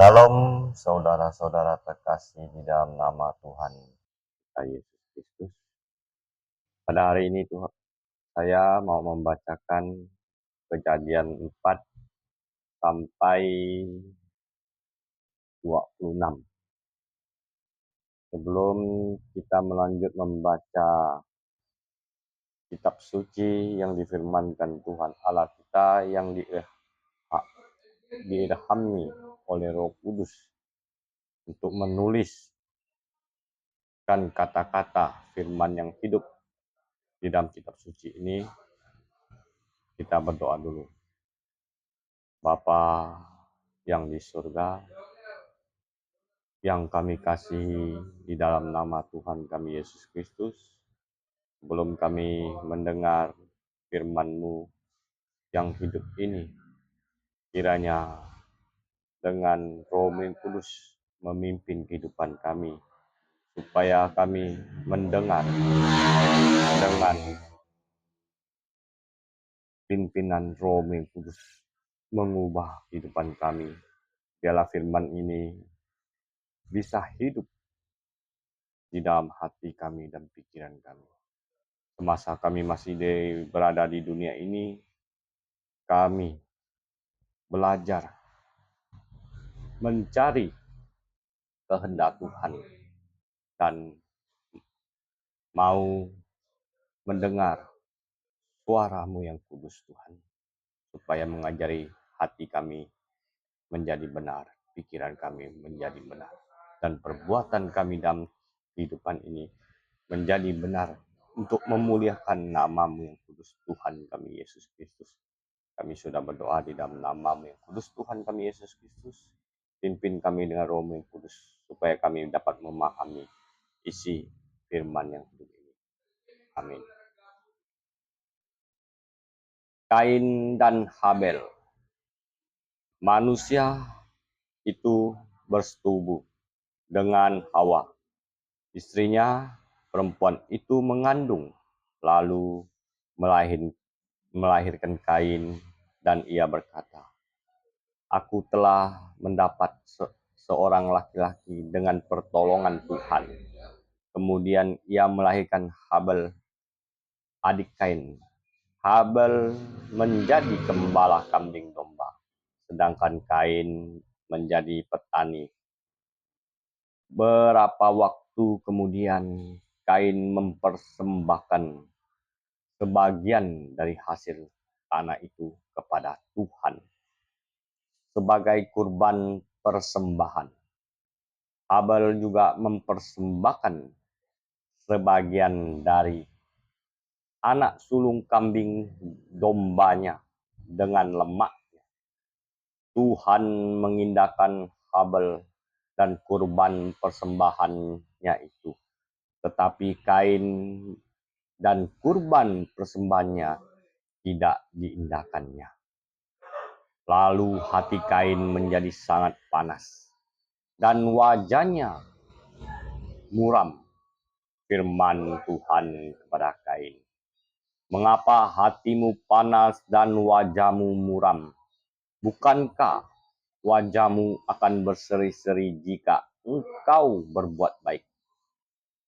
Salam saudara-saudara terkasih di dalam nama Tuhan kita Yesus Kristus. Pada hari ini Tuhan, saya mau membacakan Kejadian 4 sampai 26. Sebelum kita melanjut membaca kitab suci yang difirmankan Tuhan Allah kita yang diilhami oleh Roh Kudus untuk menuliskan kata-kata firman yang hidup di dalam kitab suci ini, kita berdoa dulu. Bapa yang di surga, yang kami kasihi di dalam nama Tuhan kami Yesus Kristus, sebelum kami mendengar firman-Mu yang hidup ini, kiranya dengan Roh Kudus memimpin kehidupan kami, supaya kami mendengar dengan pimpinan Roh Kudus mengubah kehidupan kami. Biarlah firman ini bisa hidup di dalam hati kami dan pikiran kami. Semasa kami masih berada di dunia ini, kami belajar mencari kehendak Tuhan dan mau mendengar suara-Mu yang kudus Tuhan, supaya mengajari hati kami menjadi benar, pikiran kami menjadi benar, dan perbuatan kami dalam kehidupan ini menjadi benar untuk memuliakan nama-Mu yang kudus Tuhan kami Yesus Kristus. Kami sudah berdoa di dalam nama-Mu yang kudus Tuhan kami Yesus Kristus. Pimpin kami dengan Roh-Mu yang kudus, supaya kami dapat memahami isi firman yang hidup ini. Amin. Kain dan Habel. Manusia itu bersetubuh dengan Hawa. Istrinya, perempuan itu mengandung, lalu melahirkan Kain, dan ia berkata, "Aku telah mendapat seorang laki-laki dengan pertolongan Tuhan." Kemudian ia melahirkan Habel, adik Kain. Habel menjadi gembala kambing domba, sedangkan Kain menjadi petani. Berapa waktu kemudian Kain mempersembahkan sebagian dari hasil tanah itu kepada Tuhan sebagai kurban persembahan. Habel juga mempersembahkan sebagian dari anak sulung kambing dombanya dengan lemaknya. Tuhan mengindahkan Habel dan kurban persembahannya itu, tetapi Kain dan kurban persembahannya tidak diindahkannya. Lalu hati Kain menjadi sangat panas, dan wajahnya muram. Firman Tuhan kepada Kain, "Mengapa hatimu panas dan wajahmu muram? Bukankah wajahmu akan berseri-seri jika engkau berbuat baik?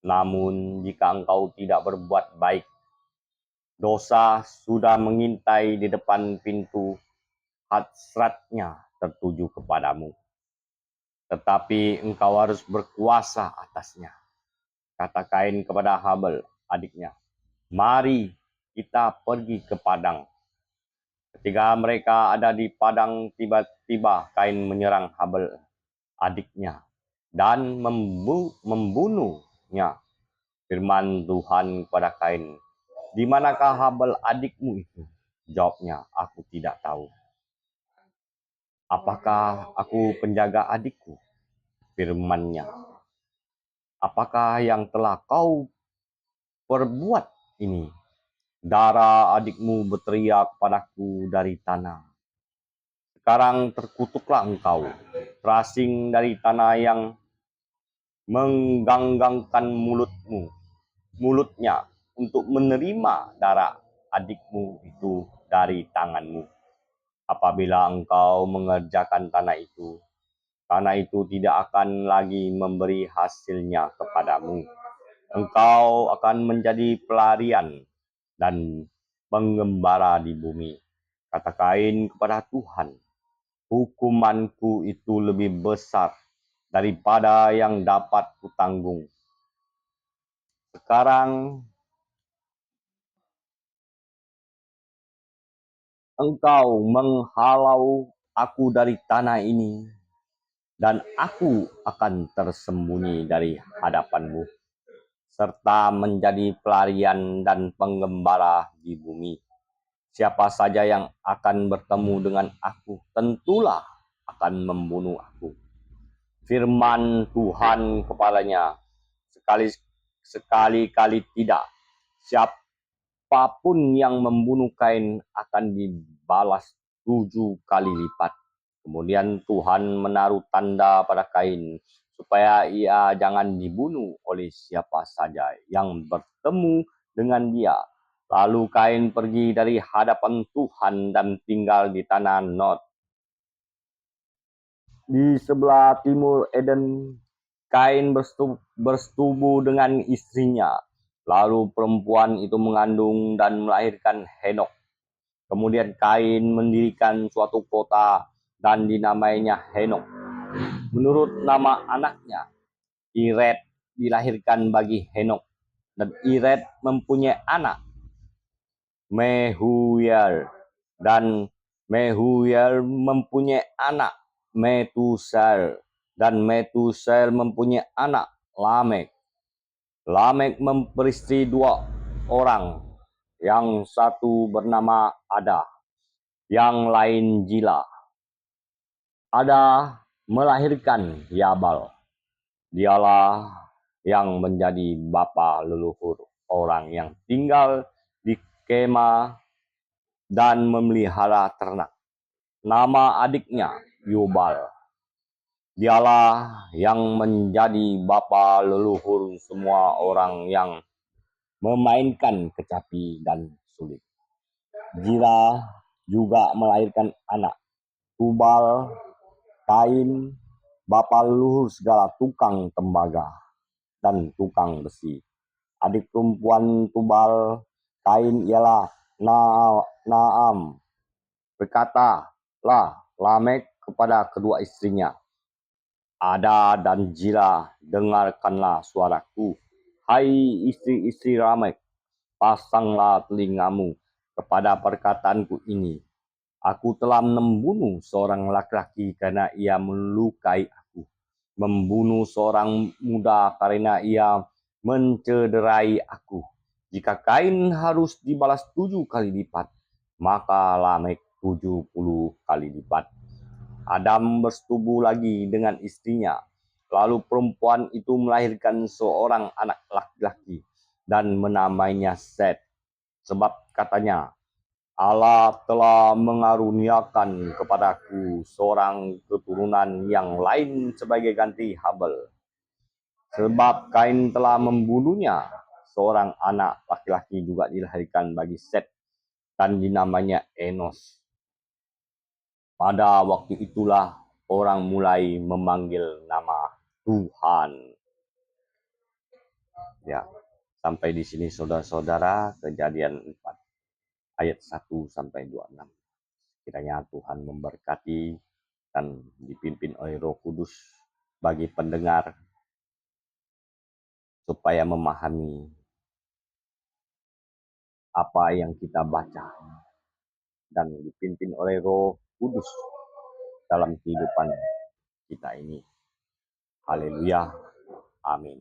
Namun jika engkau tidak berbuat baik, dosa sudah mengintai di depan pintu, hasratnya tertuju kepadamu. Tetapi engkau harus berkuasa atasnya." Kata Kain kepada Habel, adiknya, "Mari kita pergi ke padang." Ketika mereka ada di padang, tiba-tiba Kain menyerang Habel, adiknya, dan membunuhnya. Firman Tuhan kepada Kain, "Di manakah Habel adikmu itu?" Jawabnya, "Aku tidak tahu." "Apakah aku penjaga adikku?" Firman-Nya, "Apakah yang telah kau perbuat ini?" "Darah adikmu berteriak padaku dari tanah. Sekarang terkutuklah engkau, terasing dari tanah yang mengganggangkan mulutnya untuk menerima darah adikmu itu dari tanganmu. Apabila engkau mengerjakan tanah itu, tanah itu tidak akan lagi memberi hasilnya kepadamu. Engkau akan menjadi pelarian dan penggembara di bumi. Kata Kain kepada Tuhan, hukumanku itu lebih besar daripada yang dapat kutanggung. Sekarang engkau menghalau aku dari tanah ini, dan aku akan tersembunyi dari hadapanmu, serta menjadi pelarian dan penggembara di bumi. Siapa saja yang akan bertemu dengan aku, tentulah akan membunuh aku. Firman Tuhan kepadanya, sekali-kali tidak. Siapapun yang membunuh Kain akan dibalas 7 kali lipat. Kemudian Tuhan menaruh tanda pada Kain, supaya ia jangan dibunuh oleh siapa saja yang bertemu dengan dia. Lalu Kain pergi dari hadapan Tuhan dan tinggal di tanah Nod, di sebelah timur Eden. Kain bersetubuh dengan istrinya. Lalu perempuan itu mengandung dan melahirkan Henok. Kemudian Kain mendirikan suatu kota dan dinamainya Henok. Menurut nama anaknya, Ired dilahirkan bagi Henok. Dan Ired mempunyai anak, Mehujael. Dan Mehujael mempunyai anak, Metusel. Dan Metusel mempunyai anak, Lamek. Lamek memperistri 2 orang, yang satu bernama Ada, yang lain Jila. Ada melahirkan Yabal. Dialah yang menjadi bapa leluhur orang yang tinggal di kemah dan memelihara ternak. Nama adiknya Yubal. Dialah yang menjadi bapa leluhur semua orang yang memainkan kecapi dan sulit. Jira juga melahirkan anak, Tubal. Kain, bapa leluhur segala tukang tembaga dan tukang besi. Adik perempuan Tubal Kain ialah Naam. Berkatalah Lamek kepada kedua istrinya, Ada dan Jila, dengarkanlah suaraku. Hai istri-istri Lamek, pasanglah telingamu kepada perkataanku ini. Aku telah membunuh seorang laki-laki karena ia melukai aku, membunuh seorang muda karena ia mencederai aku. Jika Kain harus dibalas 7 kali lipat, maka Lamek 70 kali lipat. Adam bersetubuh lagi dengan istrinya. Lalu perempuan itu melahirkan seorang anak laki-laki dan menamainya Set. Sebab katanya, Allah telah mengaruniakan kepadaku seorang keturunan yang lain sebagai ganti Habel. Sebab Kain telah membunuhnya, seorang anak laki-laki juga dilahirkan bagi Set dan dinamanya Enos. Pada waktu itulah orang mulai memanggil nama Tuhan. Ya, sampai di sini saudara-saudara, Kejadian 4 ayat 1 sampai 26. Kiranya Tuhan memberkati dan dipimpin oleh Roh Kudus bagi pendengar, supaya memahami apa yang kita baca dan dipimpin oleh Roh Kudus dalam kehidupan kita ini. Haleluya. Amin.